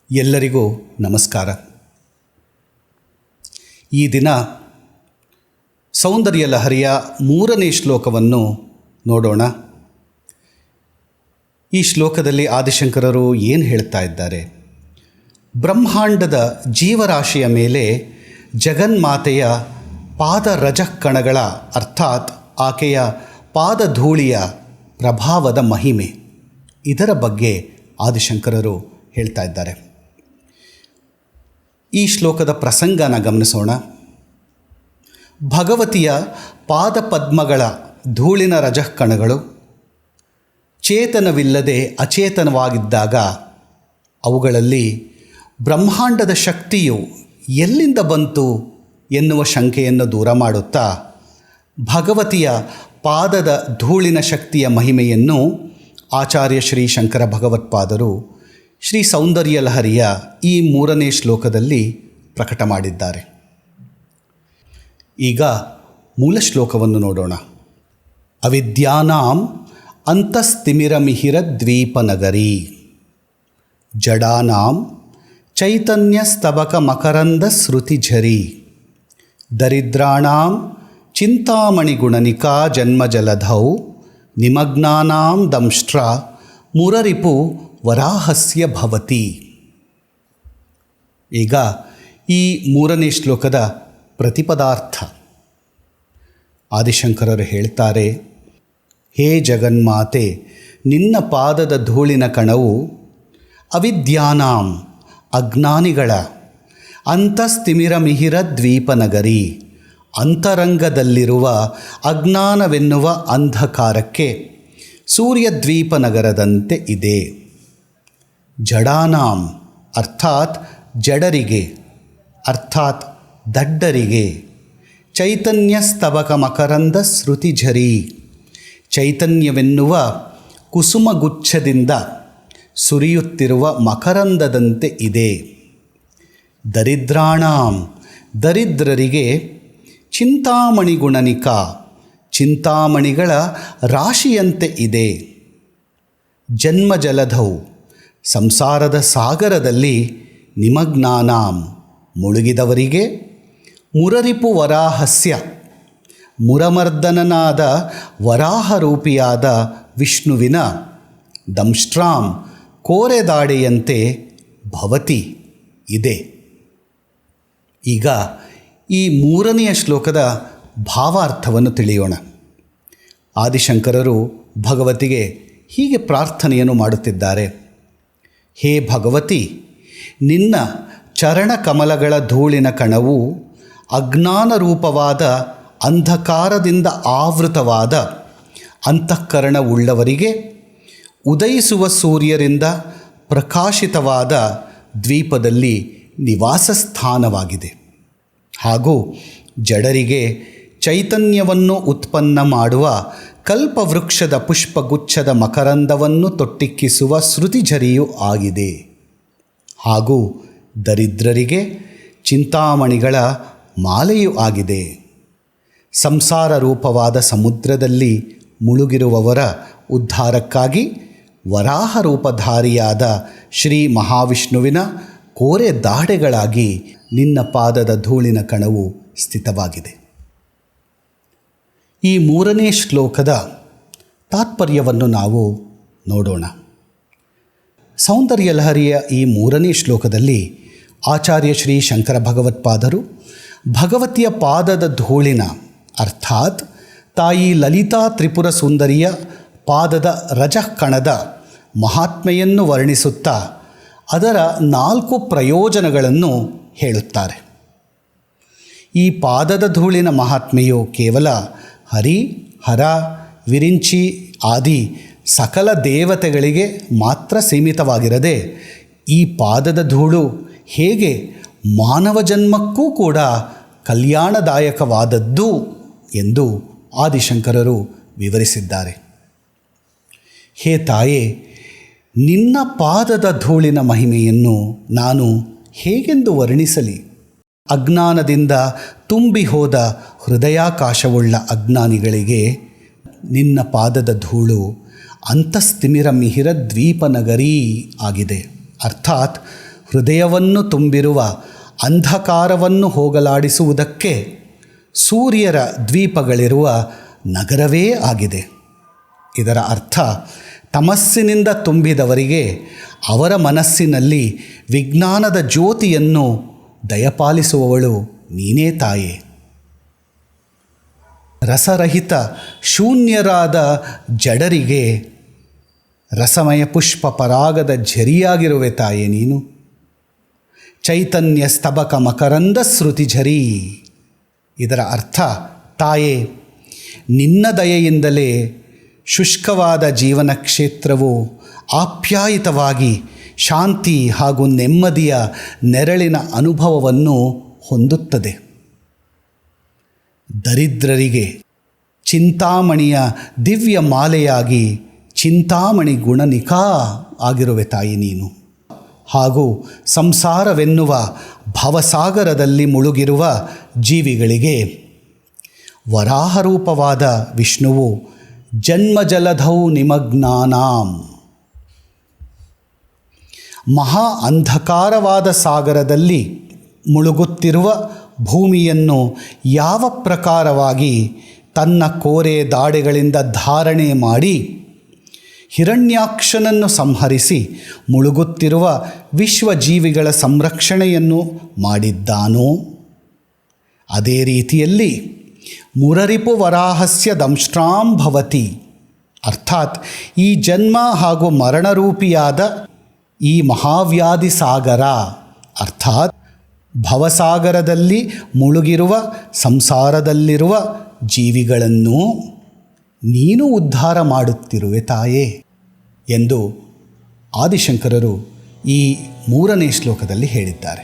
ಎಲ್ಲರಿಗೂ ನಮಸ್ಕಾರ. ಈ ದಿನ ಸೌಂದರ್ಯ ಲಹರಿಯ 3ನೇ ಶ್ಲೋಕವನ್ನು ನೋಡೋಣ. ಈ ಶ್ಲೋಕದಲ್ಲಿ ಆದಿಶಂಕರರು ಏನು ಹೇಳ್ತಾ ಇದ್ದಾರೆ? ಬ್ರಹ್ಮಾಂಡದ ಜೀವರಾಶಿಯ ಮೇಲೆ ಜಗನ್ಮಾತೆಯ ಪಾದರಜಕಣಗಳ ಅರ್ಥಾತ್ ಆಕೆಯ ಪಾದಧೂಳಿಯ ಪ್ರಭಾವದ ಮಹಿಮೆ, ಇದರ ಬಗ್ಗೆ ಆದಿಶಂಕರರು ಹೇಳ್ತಾ ಇದ್ದಾರೆ. ಈ ಶ್ಲೋಕದ ಪ್ರಸಂಗನ ಗಮನಿಸೋಣ. ಭಗವತಿಯ ಪಾದಪದ್ಮಗಳ ಧೂಳಿನ ರಜಕಣಗಳು ಚೇತನವಿಲ್ಲದೆ ಅಚೇತನವಾಗಿದ್ದಾಗ ಅವುಗಳಲ್ಲಿ ಬ್ರಹ್ಮಾಂಡದ ಶಕ್ತಿಯು ಎಲ್ಲಿಂದ ಬಂತು ಎನ್ನುವ ಶಂಕೆಯನ್ನು ದೂರ ಮಾಡುತ್ತಾ ಭಗವತಿಯ ಪಾದದ ಧೂಳಿನ ಶಕ್ತಿಯ ಮಹಿಮೆಯನ್ನು ಆಚಾರ್ಯ ಶ್ರೀ ಶಂಕರ ಭಗವತ್ಪಾದರು ಶ್ರೀ ಸೌಂದರ್ಯ ಲಹರಿಯ ಈ 3ನೇ ಶ್ಲೋಕದಲ್ಲಿ ಪ್ರಕಟ ಮಾಡಿದ್ದಾರೆ. ಈಗ ಮೂಲ ಶ್ಲೋಕವನ್ನು ನೋಡೋಣ. ಅವಿದ್ಯಾನಾಂ ಅಂತಸ್ತಿಮಿರಮಿಹಿರದ್ವೀಪನಗರಿ ಜಡಾನಾಂ ಚೈತನ್ಯಸ್ತಬಕ ಮಕರಂದ ಸ್ಮೃತಿಝರಿ ದರಿದ್ರಾಣಾಂ ಚಿಂತಾಮಣಿಗುಣನಿಕಾ ಜನ್ಮಜಲಧೌ ನಿಮಗ್ನಾನಾಂ ದಂಷ್ಟ್ರ ಮುರರಿಪು ವರಾಹಸ್ಯ ಭವತಿ. ಈಗ ಈ 3ನೇ ಶ್ಲೋಕದ ಪ್ರತಿಪದಾರ್ಥ. ಆದಿಶಂಕರರು ಹೇಳ್ತಾರೆ, ಹೇ ಜಗನ್ಮಾತೆ, ನಿನ್ನ ಪಾದದ ಧೂಳಿನ ಕಣವು ಅವಿದ್ಯಾನಾಂ ಅಜ್ಞಾನಿಗಳ ಅಂತಸ್ತಿಮಿರಮಿಹಿರ ದ್ವೀಪನಗರಿ ಅಂತರಂಗದಲ್ಲಿರುವ ಅಜ್ಞಾನವೆನ್ನುವ ಅಂಧಕಾರಕ್ಕೆ ಸೂರ್ಯದ್ವೀಪನಗರದಂತೆ ಇದೆ. ಜಡಾನಾಂ ಅರ್ಥಾತ್ ಜಡರಿಗೆ ಅರ್ಥಾತ್ ದಡ್ಡರಿಗೆ, ಚೈತನ್ಯಸ್ತಬಕ ಮಕರಂದ ಸ್ಮೃತಿಝರಿ ಚೈತನ್ಯವೆನ್ನುವ ಕುಸುಮಗುಚ್ಛದಿಂದ ಸುರಿಯುತ್ತಿರುವ ಮಕರಂದದಂತೆ ಇದೆ. ದರಿದ್ರಾಣಾಂ ದರಿದ್ರರಿಗೆ ಚಿಂತಾಮಣಿಗುಣನಿಕಾ ಚಿಂತಾಮಣಿಗಳ ರಾಶಿಯಂತೆ ಇದೆ. ಜನ್ಮಜಲಧೌ ಸಂಸಾರದ ಸಾಗರದಲ್ಲಿ ನಿಮಗ್ನಾನಾಂ ಮುಳುಗಿದವರಿಗೆ, ಮುರರಿಪು ವರಾಹಸ್ಯ ಮುರಮರ್ದನನಾದ ವರಾಹರೂಪಿಯಾದ ವಿಷ್ಣುವಿನ ದಂಷ್ಟ್ರಾಂ ಕೋರೆದಾಡೆಯಂತೆ ಭವತಿ ಇದೆ. ಈಗ ಈ 3ನೆಯ ಶ್ಲೋಕದ ಭಾವಾರ್ಥವನ್ನು ತಿಳಿಯೋಣ. ಆದಿಶಂಕರರು ಭಗವತಿಗೆ ಹೀಗೆ ಪ್ರಾರ್ಥನೆಯನ್ನು ಮಾಡುತ್ತಿದ್ದಾರೆ. ಹೇ ಭಗವತಿ, ನಿನ್ನ ಚರಣಕಮಲಗಳ ಧೂಳಿನ ಕಣವು ಅಜ್ಞಾನರೂಪವಾದ ಅಂಧಕಾರದಿಂದ ಆವೃತವಾದ ಅಂತಃಕರಣವುಳ್ಳವರಿಗೆ ಉದಯಿಸುವ ಸೂರ್ಯರಿಂದ ಪ್ರಕಾಶಿತವಾದ ದ್ವೀಪದಲ್ಲಿ ನಿವಾಸ ಸ್ಥಾನವಾಗಿದೆ. ಹಾಗೂ ಜಡರಿಗೆ ಚೈತನ್ಯವನ್ನು ಉತ್ಪನ್ನ ಮಾಡುವ ಕಲ್ಪವೃಕ್ಷದ ಪುಷ್ಪಗುಚ್ಛದ ಮಕರಂದವನ್ನು ತೊಟ್ಟಿಕ್ಕಿಸುವ ಶ್ರುತಿಝರಿಯೂ ಆಗಿದೆ. ಹಾಗೂ ದರಿದ್ರರಿಗೆ ಚಿಂತಾಮಣಿಗಳ ಮಾಲೆಯೂ ಆಗಿದೆ. ಸಂಸಾರ ರೂಪವಾದ ಸಮುದ್ರದಲ್ಲಿ ಮುಳುಗಿರುವವರ ಉದ್ಧಾರಕ್ಕಾಗಿ ವರಾಹ ರೂಪಧಾರಿಯಾದ ಶ್ರೀ ಮಹಾವಿಷ್ಣುವಿನ ಕೋರೆ ದಾಡೆಗಳಾಗಿ ನಿನ್ನ ಪಾದದ ಧೂಳಿನ ಕಣವು ಸ್ಥಿತವಾಗಿದೆ. ಈ 3ನೇ ಶ್ಲೋಕದ ತಾತ್ಪರ್ಯವನ್ನು ನಾವು ನೋಡೋಣ. ಸೌಂದರ್ಯ ಲಹರಿಯ ಈ 3ನೇ ಶ್ಲೋಕದಲ್ಲಿ ಆಚಾರ್ಯ ಶ್ರೀ ಶಂಕರ ಭಗವತ್ಪಾದರು ಭಗವತಿಯ ಪಾದದ ಧೂಳಿನ ಅರ್ಥಾತ್ ತಾಯಿ ಲಲಿತಾ ತ್ರಿಪುರ ಸುಂದರಿಯ ಪಾದದ ರಜಕಣದ ಮಹಾತ್ಮೆಯನ್ನು ವರ್ಣಿಸುತ್ತಾ ಅದರ 4 ಪ್ರಯೋಜನಗಳನ್ನು ಹೇಳುತ್ತಾರೆ. ಈ ಪಾದದ ಧೂಳಿನ ಮಹಾತ್ಮೆಯು ಕೇವಲ ಹರಿ, ಹರ, ವಿರಿಂಚಿ ಆದಿ ಸಕಲ ದೇವತೆಗಳಿಗೆ ಮಾತ್ರ ಸೀಮಿತವಾಗಿರದೆ ಈ ಪಾದದ ಧೂಳು ಹೇಗೆ ಮಾನವ ಜನ್ಮಕ್ಕೂ ಕೂಡ ಕಲ್ಯಾಣದಾಯಕವಾದದ್ದು ಎಂದು ಆದಿಶಂಕರರು ವಿವರಿಸಿದ್ದಾರೆ. ಹೇ ತಾಯೇ, ನಿನ್ನ ಪಾದದ ಧೂಳಿನ ಮಹಿಮೆಯನ್ನು ನಾನು ಹೇಗೆಂದು ವರ್ಣಿಸಲಿ? ಅಜ್ಞಾನದಿಂದ ತುಂಬಿ ಹೋದ ಹೃದಯಾಕಾಶವುಳ್ಳ ಅಜ್ಞಾನಿಗಳಿಗೆ ನಿನ್ನ ಪಾದದ ಧೂಳು ಅಂತಸ್ತಿಮಿರ ಮಿಹಿರ ದ್ವೀಪನಗರಿ ಆಗಿದೆ. ಅರ್ಥಾತ್ ಹೃದಯವನ್ನು ತುಂಬಿರುವ ಅಂಧಕಾರವನ್ನು ಹೋಗಲಾಡಿಸುವುದಕ್ಕೆ ಸೂರ್ಯರ ದ್ವೀಪಗಳಿರುವ ನಗರವೇ ಆಗಿದೆ. ಇದರ ಅರ್ಥ ತಮಸ್ಸಿನಿಂದ ತುಂಬಿದವರಿಗೆ ಅವರ ಮನಸ್ಸಿನಲ್ಲಿ ವಿಜ್ಞಾನದ ಜ್ಯೋತಿಯನ್ನು ದಯಪಾಲಿಸುವವಳು ನೀನೇ ತಾಯೇ. ರಸರಹಿತ ಶೂನ್ಯರಾದ ಜಡರಿಗೆ ರಸಮಯ ಪುಷ್ಪ ಪರಾಗದ ಝರಿಯಾಗಿರುವೆ ತಾಯೇ ನೀನು. ಚೈತನ್ಯ ಸ್ತಬಕ ಮಕರಂದ ಶ್ರುತಿ ಝರಿ. ಇದರ ಅರ್ಥ ತಾಯೇ, ನಿನ್ನ ದಯೆಯಿಂದಲೇ ಶುಷ್ಕವಾದ ಜೀವನ ಕ್ಷೇತ್ರವು ಆಪ್ಯಾಯಿತವಾಗಿ ಶಾಂತಿ ಹಾಗೂ ನೆಮ್ಮದಿಯ ನೆರಳಿನ ಅನುಭವವನ್ನು ಹೊಂದುತ್ತದೆ. ದರಿದ್ರರಿಗೆ ಚಿಂತಾಮಣಿಯ ದಿವ್ಯ ಮಾಲೆಯಾಗಿ ಚಿಂತಾಮಣಿ ಗುಣನಿಕಾ ಆಗಿರುವೆ ತಾಯಿ ನೀನು. ಹಾಗೂ ಸಂಸಾರವೆನ್ನುವ ಭವಸಾಗರದಲ್ಲಿ ಮುಳುಗಿರುವ ಜೀವಿಗಳಿಗೆ ವರಾಹರೂಪವಾದ ವಿಷ್ಣುವು ಜನ್ಮಜಲಧೌ ನಿಮಗ್ನಾನಾಂ, ಮಹಾ ಅಂಧಕಾರವಾದ ಸಾಗರದಲ್ಲಿ ಮುಳುಗುತ್ತಿರುವ ಭೂಮಿಯನ್ನು ಯಾವ ಪ್ರಕಾರವಾಗಿ ತನ್ನ ಕೋರೆ ದಾಡೆಗಳಿಂದ ಧಾರಣೆ ಮಾಡಿ ಹಿರಣ್ಯಾಕ್ಷನನ್ನು ಸಂಹರಿಸಿ ಮುಳುಗುತ್ತಿರುವ ವಿಶ್ವಜೀವಿಗಳ ಸಂರಕ್ಷಣೆಯನ್ನು ಮಾಡಿದ್ದಾನೋ, ಅದೇ ರೀತಿಯಲ್ಲಿ ಮುರರಿಪು ವರಾಹಸ್ಯ ದಂಷ್ಟ್ರಾಂ ಭವತಿ, ಅರ್ಥಾತ್ ಈ ಜನ್ಮ ಹಾಗೂ ಮರಣರೂಪಿಯಾದ ಈ ಮಹಾವ್ಯಾಧಿ ಸಾಗರ ಅರ್ಥಾತ್ ಭವಸಾಗರದಲ್ಲಿ ಮುಳುಗಿರುವ ಸಂಸಾರದಲ್ಲಿರುವ ಜೀವಿಗಳನ್ನು ನೀನು ಉದ್ಧಾರ ಮಾಡುತ್ತಿರುವೆ ತಾಯೇ ಎಂದು ಆದಿಶಂಕರರು ಈ 3ನೇ ಶ್ಲೋಕದಲ್ಲಿ ಹೇಳಿದ್ದಾರೆ.